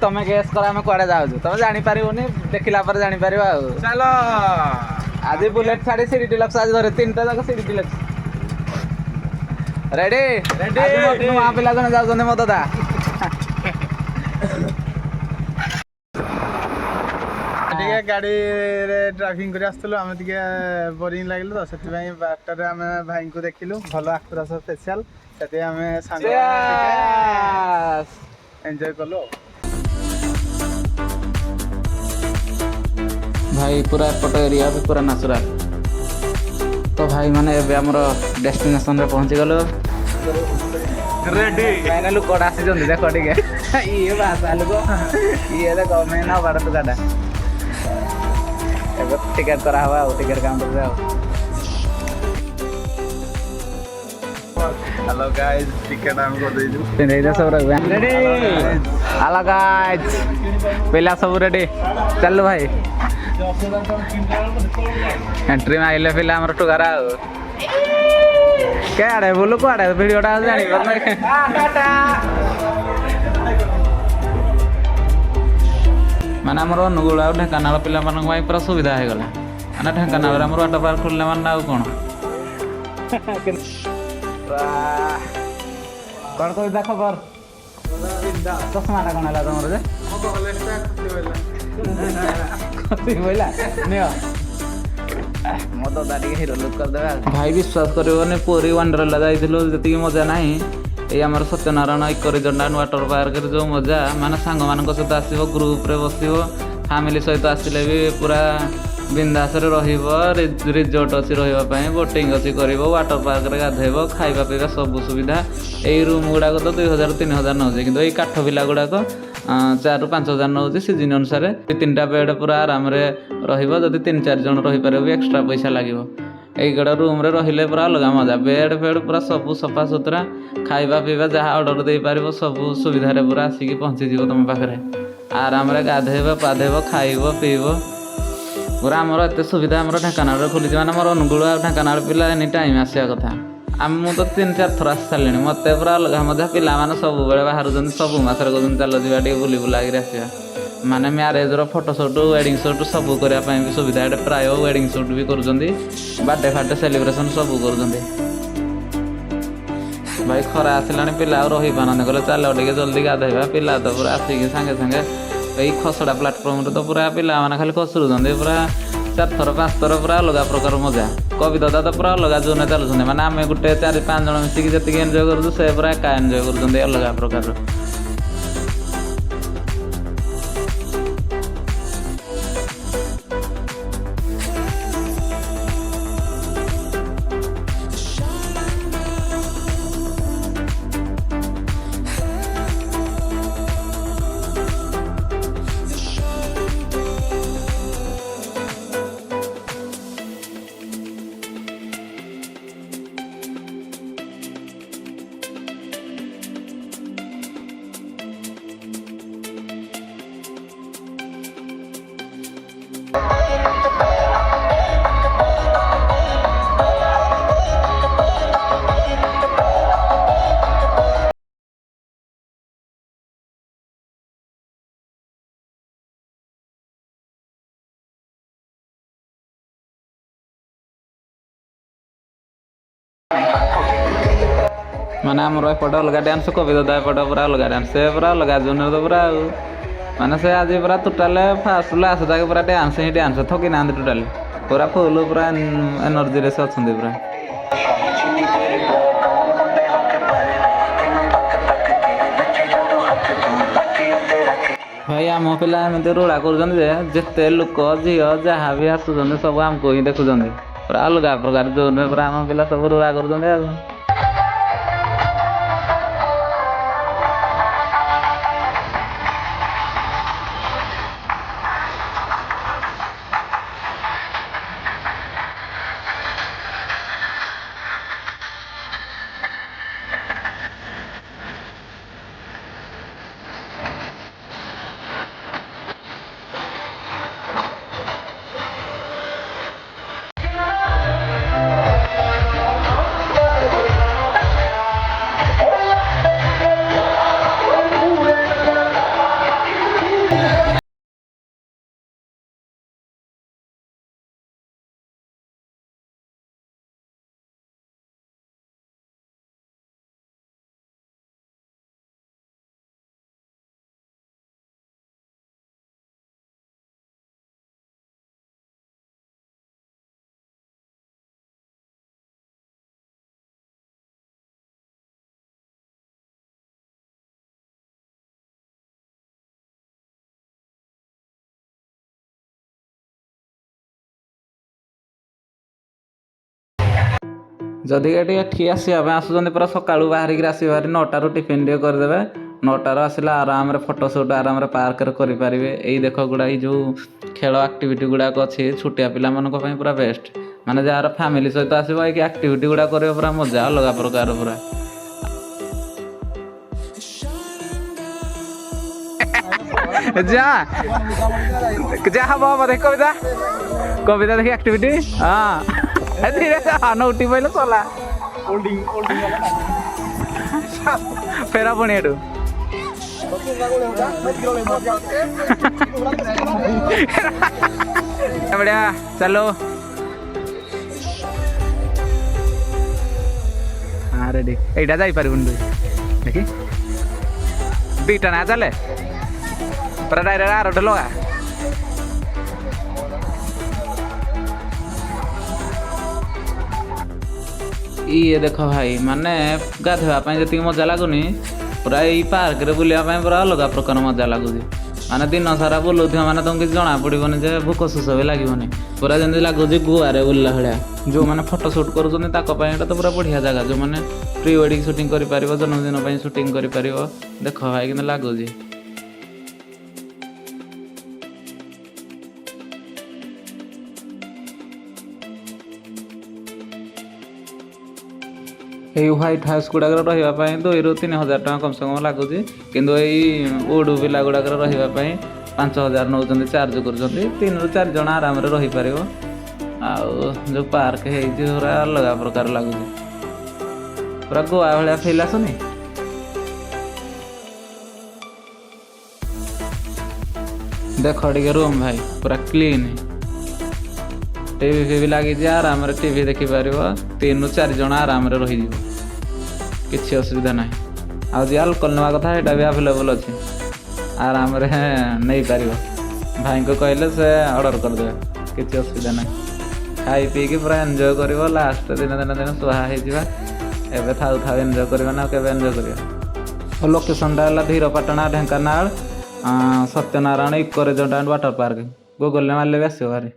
ତମେ ଗେସ୍ କର ଆମେ କୁଆଡେ ଯାଉଛୁ ତମେ ଜାଣିପାରିବନି ଦେଖିଲା ପରେ ଜାଣିପାରିବ ଆଉ ଚାଲ ଆଜି ବୁଲେଟ ଛାଡି ସିଡି ଡିଲକ୍ସ ଆଜି ଧରେ ତିନିଟା ଯାକ ସିଡି ଡିଲକ୍ସ ରେଡି ନୂଆ ପିଲା ଜଣେ ଯାଉଛନ୍ତି ମୋ ଦାଦା ଟିକେ ଗାଡ଼ିରେ ଡ୍ରାଇଭିଂ କରି ଆସିଥିଲୁ ଆମେ ଟିକେ ବୋରିଂ ଲାଗିଲା ତ ସେଥିପାଇଁ ବାଟରେ ଆମେ ଭାଇଙ୍କୁ ଦେଖିଲୁ ଭଲ ଆଖୁରସ ସ୍ପେଶାଲ ସେଥିପାଇଁ ଆମେ ସାଙ୍ଗ ଏନ୍ଜୟ କଲୁ ଭାଇ ପୁରା ଏପଟ ଏରିଆ ବି ପୁରା ନାଚୁରାଲ ତ ଭାଇ ମାନେ ଏବେ ଆମର ଡେଷ୍ଟିନେସନରେ ପହଞ୍ଚିଗଲୁ ରେଡି କାହିଁକି ଲୋକଟା ଆସିଛନ୍ତି ଦେଖ ଟିକେ ଇଏ ବାସା ଲୋକ ଇଏ ଦେଖ ମେନ୍ ହବାର ଟୁକାଟା ଏବେ ଟିକେଟ୍ କରାହବ ଆଉ ଟିକେଟ୍ କାଉଣ୍ଟରରେ ଆଉ ହ୍ୟାଲୋ ଗାଇସ୍ ଟିକେଟ୍ ଆମେ କରିଦେଇଛୁ ପିନ୍ଧେଇ ସବୁ ରେଡି ହ୍ୟାଲୋ ଗାଇସ୍ ପିଲା ସବୁ ରେଡି ଚାଲୁ ଭାଇ ଏଣ୍ଟ୍ରି ମାଇଲେ ପିଲା ଆମର ଟୁକାରା ଆଉ କେଆଡ଼େ ବୁଲୁ କୁଆଡ଼େ ଭିଡ଼ିଓଟା ଜାଣିପାରୁନ ମାନେ ଆମର ଅନୁଗୁଳ ଆଉ ଢେଙ୍କାନାଳ ପିଲାମାନଙ୍କ ପାଇଁ ପୁରା ସୁବିଧା ହେଇଗଲା ମାନେ ଢେଙ୍କାନାଳରେ ଆମର ୱାଟର ପାର୍କ ଖୋଲିଲେ ମାନେ ଆଉ କ'ଣ କ'ଣ କହୁଛା ଖବର ଚଷମାଟା କ'ଣ ହେଲା ତମର ଯେ ବୋଇଲା ନିଅ ମୋ ଦାଦା ଟିକେ ହିରୋ ଲୁକ୍ କରିଦେବା ଭାଇ ବିଶ୍ୱାସ କରିବନି ପୁରୀ ୱାଣ୍ଡରଲା ଯାଇଥିଲୁ ଯେତିକି ମଜା ନାହିଁ ଏଇ ଆମର Satyanarayan eco resort and water ପାର୍କରେ ଯେଉଁ ମଜା ମାନେ ସାଙ୍ଗମାନଙ୍କ ସହିତ ଆସିବ ଗ୍ରୁପରେ ବସିବ ଫ୍ୟାମିଲି ସହିତ ଆସିଲେ ବି ପୁରା ବିନ୍ଦାସରେ ରହିବ ରିଜର୍ଟ ଅଛି ରହିବା ପାଇଁ ବୋଟିଂ ଅଛି କରିବ ୱାଟର ପାର୍କରେ ଗାଧୋଇବ ଖାଇବା ପିଇବା ସବୁ ସୁବିଧା ଏଇ ରୁମ୍ ଗୁଡ଼ାକ ତ 2000 3000 ନେଉଛି କିନ୍ତୁ ଏଇ କାଠ ଭିଲା ଗୁଡ଼ାକ 4 ରୁ 5000 ନେଉଛି ସିଜିନ୍ ଅନୁସାରେ 3ଟା ବେଡ୍ ପୁରା ଆରାମରେ ରହିବ ଯଦି 3-4 ଜଣ ରହିପାରିବ ବି ଏକ୍ସଟ୍ରା ପଇସା ଲାଗିବ ଏଇଗୁଡ଼ା ରୁମ୍ରେ ରହିଲେ ପୁରା ଅଲଗା ମଜା ବେଡ୍ ଫେଡ୍ ପୁରା ସବୁ ସଫା ସୁତରା ଖାଇବା ପିଇବା ଯାହା ଅର୍ଡ଼ର ଦେଇପାରିବ ସବୁ ସୁବିଧାରେ ପୁରା ଆସିକି ପହଞ୍ଚିଯିବ ତୁମ ପାଖରେ ଆରାମରେ ଗାଧୋଇବ ପାଧେଇବ ଖାଇବ ପିଇବ ପୁରା ଆମର ଏତେ ସୁବିଧା ଆମର ଢେଙ୍କାନାଳରେ ଖୋଲିଛି ମାନେ ଆମର ଅନୁଗୁଳ ଆଉ ଢେଙ୍କାନାଳ ପିଲା ଏନି ଟାଇମ୍ ଆସିବା କଥା ମୁଁ ତ 3-4 ଥର ଆସି ସାରିଲିଣି ମୋତେ ପୁରା ଅଲଗା ମଜା ପିଲାମାନେ ସବୁବେଳେ ବାହାରୁଛନ୍ତି ସବୁ ମାସରେ କହୁଛନ୍ତି ଚାଲ ଯିବା ଟିକେ ବୁଲି ବୁଲାକିରି ଆସିବା ମାନେ ମ୍ୟାରେଜର ଫଟୋ ସୁଟ୍ ୱେଡ଼ିଂ ସୁଟ୍ ସବୁ କରିବା ପାଇଁ ବି ସୁବିଧା ଏଠି ପ୍ରାୟ ୱେଡ଼ିଂ ସୁଟ୍ ବି କରୁଛନ୍ତି ବାର୍ଥଡେ ଫାର୍ଥଡେ ସେଲିବ୍ରେସନ୍ ସବୁ କରୁଛନ୍ତି ଭାଇ ଖରା ଆସିଲାଣି ପିଲା ଆଉ ରହିପାରୁନାହାନ୍ତି କହିଲେ ଚାଲ ଟିକେ ଜଲ୍ଦି ଗାଧୋଇବା ପିଲା ତ ପୁରା ଆସିକି ସାଙ୍ଗେ ସାଙ୍ଗେ ଏଇ ଖସଡ଼ା ପ୍ଲାଟଫର୍ମରେ ତ ପୁରା ପିଲାମାନେ ଖାଲି ଖସୁରୁଛନ୍ତି ପୁରା 4 ଥର 5 ଥର ପୁରା ଅଲଗା ପ୍ରକାର ମଜା କବିତା ତ ପୁରା ଅଲଗା ଜୋନ୍ରେ ଚାଲୁଛନ୍ତି ମାନେ ଆମେ ଗୋଟେ 4-5 ଜଣ ମିଶିକି ଯେତିକି ଏନ୍ଜୟ କରୁଛୁ ସେ ପୁରା ଏକା ଏନ୍ଜୟ କରୁଛନ୍ତି ଅଲଗା ପ୍ରକାର ମାନେ ଆମର ଏପଟେ ଅଲଗା ଡ୍ୟାନ୍ସ କବିତା ଏପଟେ ପୁରା ଅଲଗା ଡ୍ୟାନ୍ସ ସେ ପୁରା ଅଲଗା ଜୋନ୍ରେ ତ ପୁରା ଆଉ ମାନେ ସେ ଆଜି ପୁରା ଟୋଟାଲ ଫାର୍ଷ୍ଟ ଲାଷ୍ଟ ଯାକେ ପୁରା ଡ୍ୟାନ୍ସ ହିଁ ଡ୍ୟାନ୍ସ ଥକି ନାହାନ୍ତି ଟୋଟାଲି ପୁରା ଫୁଲ୍ ପୁରା ଏନର୍ଜିରେ ସେ ଅଛନ୍ତି ପୁରା ଭାଇ ଆମ ପିଲା ଏମିତି ରୋଳା କରୁଛନ୍ତି ଯେ ଯେତେ ଲୋକ ଝିଅ ଯାହା ବି ଆସୁଛନ୍ତି ସବୁ ଆମକୁ ହିଁ ଦେଖୁଛନ୍ତି ପୁରା ଅଲଗା ପ୍ରକାର ଜୋନ୍ରେ ପୁରା ଆମ ପିଲା ସବୁ ରୋଳା କରୁଛନ୍ତି ଆଉ ଯଦି ଏଠି ଏଠି ଆସିବା ପାଇଁ ଆସୁଛନ୍ତି ପୁରା ସକାଳୁ ବାହାରିକି ଆସିବେ ଭାରି 9ଟାରୁ ଟିଫିନ୍ ଟିକେ କରିଦେବେ 9ଟାରୁ ଆସିଲେ ଆରାମରେ ଫଟୋ ସୁଟ୍ ଆରାମରେ ପାର୍କରେ କରିପାରିବେ। ଏଇ ଦେଖ ଗୁଡ଼ା ଏଇ ଯେଉଁ ଖେଳ ଆକ୍ଟିଭିଟି ଗୁଡ଼ାକ ଅଛି ଛୋଟିଆ ପିଲାମାନଙ୍କ ପାଇଁ ପୁରା ବେଷ୍ଟ। ମାନେ ଯାହାର ଫ୍ୟାମିଲି ସହିତ ଆସିବ ଏଇ ଆକ୍ଟିଭିଟି ଗୁଡ଼ା କରିବ ପୁରା ମଜା ଅଲଗା ପ୍ରକାର ପୁରା। ଯା ଯା ହବ ହବ ଦେଖ କବିତା କବିତା ଦେଖି ଆକ୍ଟିଭିଟି ହଁ ଧୀରେ ନଉଟି ପଇଲେ ଚଲା ଫେରା ପୁଣି ଏଠୁ ବଢିଆ ଚାलो ହଁ ରେଡି ଏଇଟା ଯାଇପାରିବୁନି ତୁ ଦେଖି ଦୁଇଟା ନା ଚାଲେ ପୁରା ଡାଇରେକ୍ଟ ଆରଟେ ଲଗା ଇଏ ଦେଖ ଭାଇ ମାନେ ଗାଧୋଇବା ପାଇଁ ଯେତିକି ମଜା ଲାଗୁନି ପୁରା ଏଇ ପାର୍କରେ ବୁଲିବା ପାଇଁ ପୁରା ଅଲଗା ପ୍ରକାର ମଜା ଲାଗୁଛି। ମାନେ ଦିନ ସାରା ବୁଲୁଥିବ ମାନେ ତମକୁ କିଛି ଜଣା ପଡ଼ିବନି ଯେ ଭୋକ ଶୋଷ ବି ଲାଗିବନି। ପୁରା ଯେମିତି ଲାଗୁଛି ଗୋଆରେ ବୁଲିଲା ଭଳିଆ। ଯେଉଁମାନେ ଫଟୋ ସୁଟ୍ କରୁଛନ୍ତି ତାଙ୍କ ପାଇଁ ଏଇଟା ତ ପୁରା ବଢ଼ିଆ ଜାଗା। ଯେଉଁମାନେ ପ୍ରି ୱେଡ଼ିଂ ସୁଟିଂ କରିପାରିବ ଜନ୍ମଦିନ ପାଇଁ ସୁଟିଂ କରିପାରିବ। ଦେଖ ଭାଇ କିନ୍ତୁ ଲାଗୁଛି এই ହ୍ୱାଇଟ୍ ହାଉସ୍ ଗୁଡ଼ାକରେ ରହିବା ପାଇଁ 2,000 ରୁ 3,000 ଟଙ୍କା କମ୍ ସେ କମ୍ ଲାଗୁଛି। କିନ୍ତୁ ଏଇ ଉଡ୍ ଭିଲା ଗୁଡ଼ାକରେ ରହିବା ପାଇଁ 5,000 ନେଉଛନ୍ତି ଚାର୍ଜ କରୁଛନ୍ତି। 3 ରୁ 4 ଜଣ ଆରାମରେ ରହିପାରିବ। ଆଉ ଯେଉଁ ପାର୍କ ହେଇଛି ପୁରା ଅଲଗା ପ୍ରକାର ଲାଗୁଛି ପୁରା ଗୋଆ ଭଳିଆ ଫିଲ୍ ଆସୁନି। ଦେଖ ଟିକେ ରୁମ୍ ଭାଇ ପୁରା କ୍ଲିନ୍ ଟିଭି ଫିଭି ଲାଗିଛି ଆରାମରେ ଟିଭି ଦେଖିପାରିବ। 3 ରୁ 4 ଜଣ ଆରାମରେ ରହିଯିବ କିଛି ଅସୁବିଧା ନାହିଁ। ଆଉ ଯିଏ ଆଲକୋହଲ ନେବା କଥା ସେଇଟା ବି ଆଭେଲେବୁଲ୍ ଅଛି ଆରାମରେ ନେଇପାରିବ। ଭାଇଙ୍କୁ କହିଲେ ସେ ଅର୍ଡ଼ର କରିଦେବେ କିଛି ଅସୁବିଧା ନାହିଁ। ଖାଇ ପିଇକି ପୁରା ଏନ୍ଜୟ କରିବ। ଲାଷ୍ଟ ଦିନ ସୁହା ହେଇଯିବା। ଏବେ ଥାଉ ଏନ୍ଜୟ କରିବା ନା କେବେ ଏନ୍ଜୟ କରିବା। ଲୋକେସନଟା ହେଲା Dhirapatana Dhenkanal Satyanarayan eco resort and water park. ଗୁଗଲରେ ମାରିଲେ ବି ଆସିବ ଭାରି।